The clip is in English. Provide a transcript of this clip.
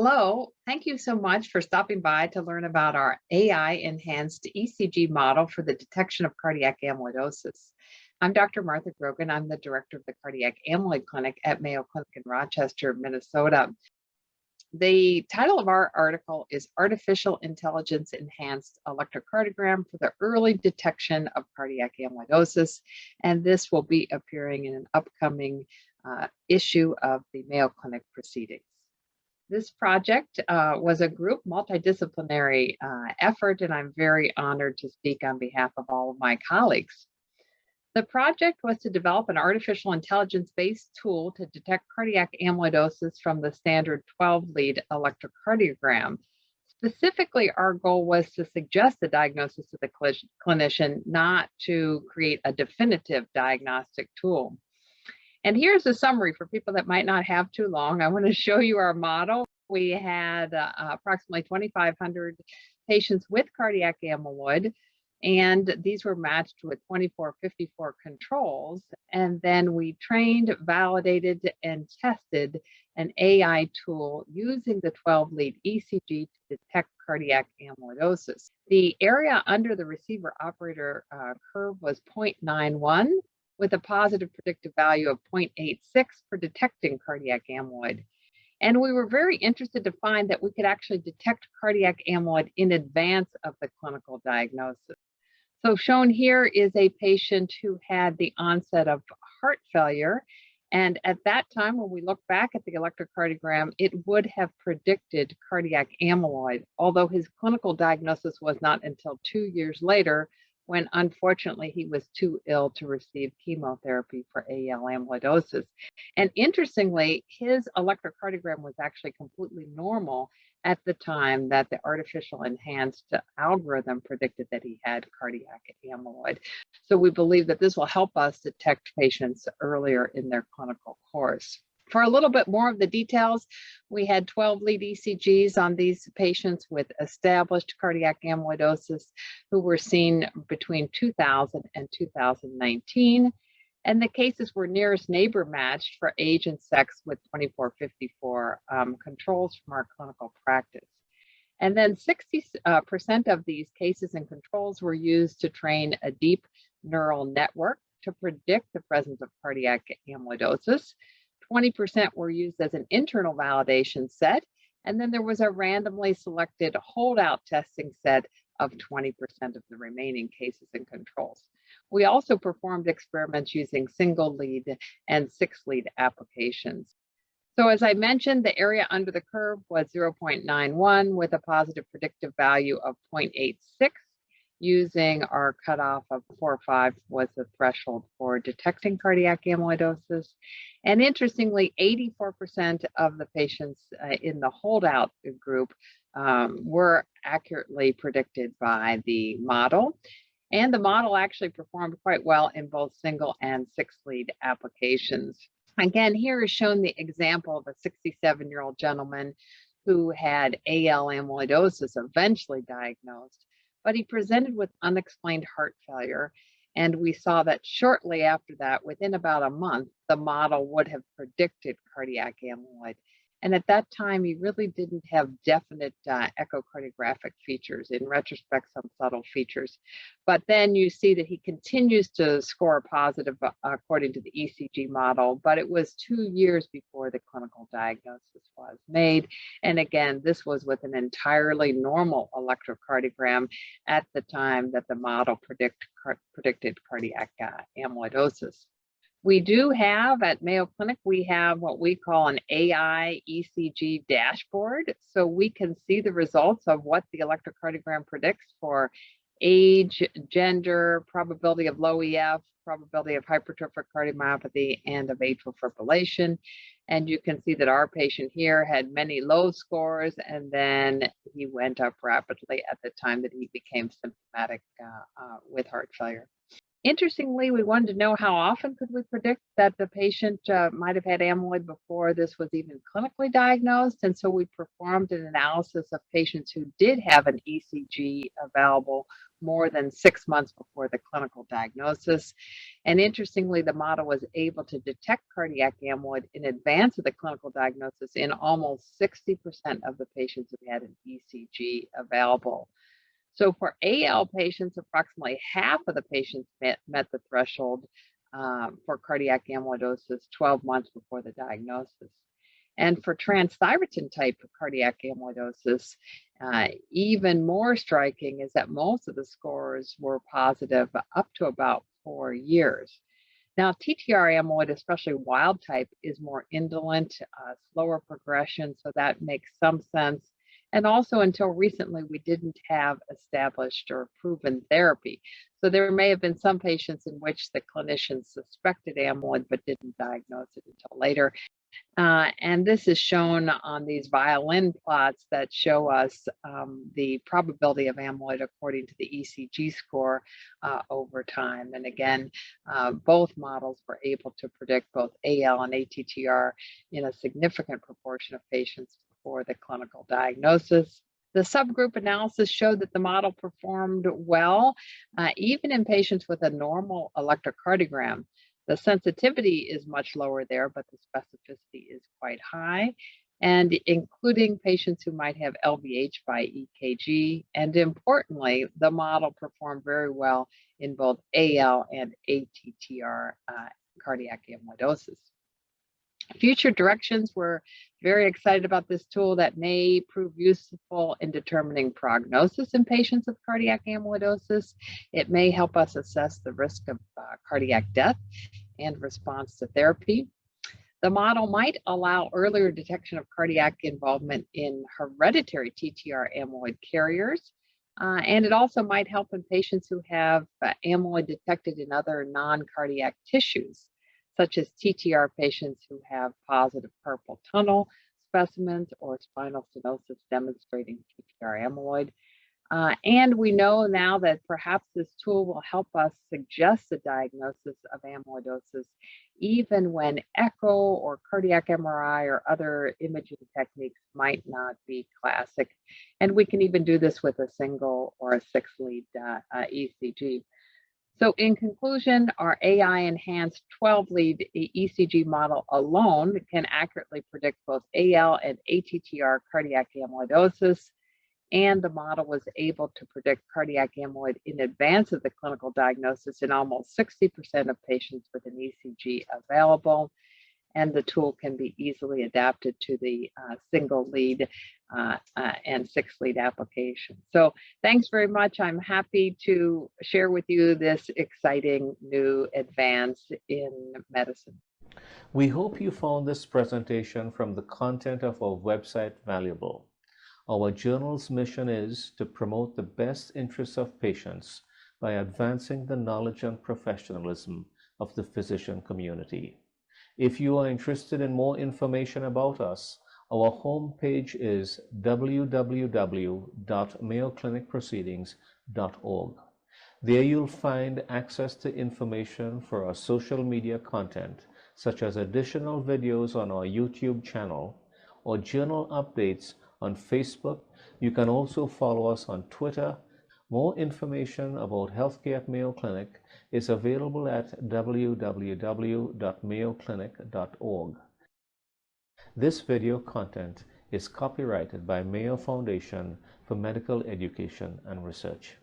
Hello, thank you so much for stopping by to learn about our AI-enhanced ECG model for the detection of cardiac amyloidosis. I'm Dr. Martha Grogan. I'm the director of the Cardiac Amyloid Clinic at Mayo Clinic in Rochester, Minnesota. The title of our article is Artificial Intelligence Enhanced Electrocardiogram for the Early Detection of Cardiac Amyloidosis, and this will be appearing in an upcoming issue of the Mayo Clinic Proceedings. This project was a group multidisciplinary effort, and I'm very honored to speak on behalf of all of my colleagues. The project was to develop an artificial intelligence-based tool to detect cardiac amyloidosis from the standard 12-lead electrocardiogram. Specifically, our goal was to suggest the diagnosis to the clinician, not to create a definitive diagnostic tool. And here's a summary for people that might not have too long. I want to show you our model. We had approximately 2,500 patients with cardiac amyloid, and these were matched with 2454 controls. And then we trained, validated, and tested an AI tool using the 12-lead ECG to detect cardiac amyloidosis. The area under the receiver operator curve was 0.91. with a positive predictive value of 0.86 for detecting cardiac amyloid. And we were very interested to find that we could actually detect cardiac amyloid in advance of the clinical diagnosis. So shown here is a patient who had the onset of heart failure. And at that time, when we look back at the electrocardiogram, it would have predicted cardiac amyloid, although his clinical diagnosis was not until 2 years later, when unfortunately he was too ill to receive chemotherapy for AL amyloidosis. And interestingly, his electrocardiogram was actually completely normal at the time that the artificial enhanced algorithm predicted that he had cardiac amyloid. So we believe that this will help us detect patients earlier in their clinical course. For a little bit more of the details, we had 12-lead ECGs on these patients with established cardiac amyloidosis who were seen between 2000 and 2019. And the cases were nearest neighbor matched for age and sex with 2454 controls from our clinical practice. And then 60% of these cases and controls were used to train a deep neural network to predict the presence of cardiac amyloidosis. 20% were used as an internal validation set, and then there was a randomly selected holdout testing set of 20% of the remaining cases and controls. We also performed experiments using single lead and 6-lead applications. So as I mentioned, the area under the curve was 0.91 with a positive predictive value of 0.86. Using our cutoff of 4 or 5 was the threshold for detecting cardiac amyloidosis. And interestingly, 84% of the patients in the holdout group were accurately predicted by the model. And the model actually performed quite well in both single and 6-lead applications. Again, here is shown the example of a 67-year-old gentleman who had AL amyloidosis, eventually diagnosed, but he presented with unexplained heart failure. And we saw that shortly after that, within about a month, the model would have predicted cardiac amyloid. And at that time, he really didn't have definite echocardiographic features. In retrospect, some subtle features. But then you see that he continues to score positive according to the ECG model, but it was 2 years before the clinical diagnosis was made. And again, this was with an entirely normal electrocardiogram at the time that the model predicted cardiac amyloidosis. We do have at Mayo Clinic, we have what we call an AI ECG dashboard. So we can see the results of what the electrocardiogram predicts for age, gender, probability of low EF, probability of hypertrophic cardiomyopathy, and of atrial fibrillation. And you can see that our patient here had many low scores, and then he went up rapidly at the time that he became symptomatic with heart failure. Interestingly, we wanted to know how often could we predict that the patient might have had amyloid before this was even clinically diagnosed. And so we performed an analysis of patients who did have an ECG available more than 6 months before the clinical diagnosis. And interestingly, the model was able to detect cardiac amyloid in advance of the clinical diagnosis in almost 60% of the patients who had an ECG available. So for AL patients, approximately half of the patients met the threshold for cardiac amyloidosis 12 months before the diagnosis. And for transthyretin type of cardiac amyloidosis, even more striking is that most of the scores were positive up to about 4 years. Now, TTR amyloid, especially wild type, is more indolent, slower progression, so that makes some sense. And also, until recently, we didn't have established or proven therapy. So there may have been some patients in which the clinicians suspected amyloid but didn't diagnose it until later. And this is shown on these violin plots that show us the probability of amyloid according to the ECG score over time. And again, both models were able to predict both AL and ATTR in a significant proportion of patients before the clinical diagnosis. The subgroup analysis showed that the model performed well, even in patients with a normal electrocardiogram. The sensitivity is much lower there, but the specificity is quite high, and including patients who might have LVH by EKG. And importantly, the model performed very well in both AL and ATTR cardiac amyloidosis. Future directions, we're very excited about this tool that may prove useful in determining prognosis in patients with cardiac amyloidosis. It may help us assess the risk of cardiac death and response to therapy. The model might allow earlier detection of cardiac involvement in hereditary TTR amyloid carriers. And it also might help in patients who have amyloid detected in other non-cardiac tissues, such as TTR patients who have positive carpal tunnel specimens or spinal stenosis demonstrating TTR amyloid. And we know now that perhaps this tool will help us suggest the diagnosis of amyloidosis even when echo or cardiac MRI or other imaging techniques might not be classic. And we can even do this with a single or a 6-lead ECG. So in conclusion, our AI-enhanced 12-lead ECG model alone can accurately predict both AL and ATTR cardiac amyloidosis, and the model was able to predict cardiac amyloid in advance of the clinical diagnosis in almost 60% of patients with an ECG available. And the tool can be easily adapted to the single lead and 6-lead application. So thanks very much. I'm happy to share with you this exciting new advance in medicine. We hope you found this presentation from the content of our website valuable. Our journal's mission is to promote the best interests of patients by advancing the knowledge and professionalism of the physician community. If you are interested in more information about us, our homepage is www.mayoclinicproceedings.org. There you'll find access to information for our social media content, such as additional videos on our YouTube channel or journal updates on Facebook. You can also follow us on Twitter. More information about healthcare at Mayo Clinic is available at www.mayoclinic.org. This video content is copyrighted by Mayo Foundation for Medical Education and Research.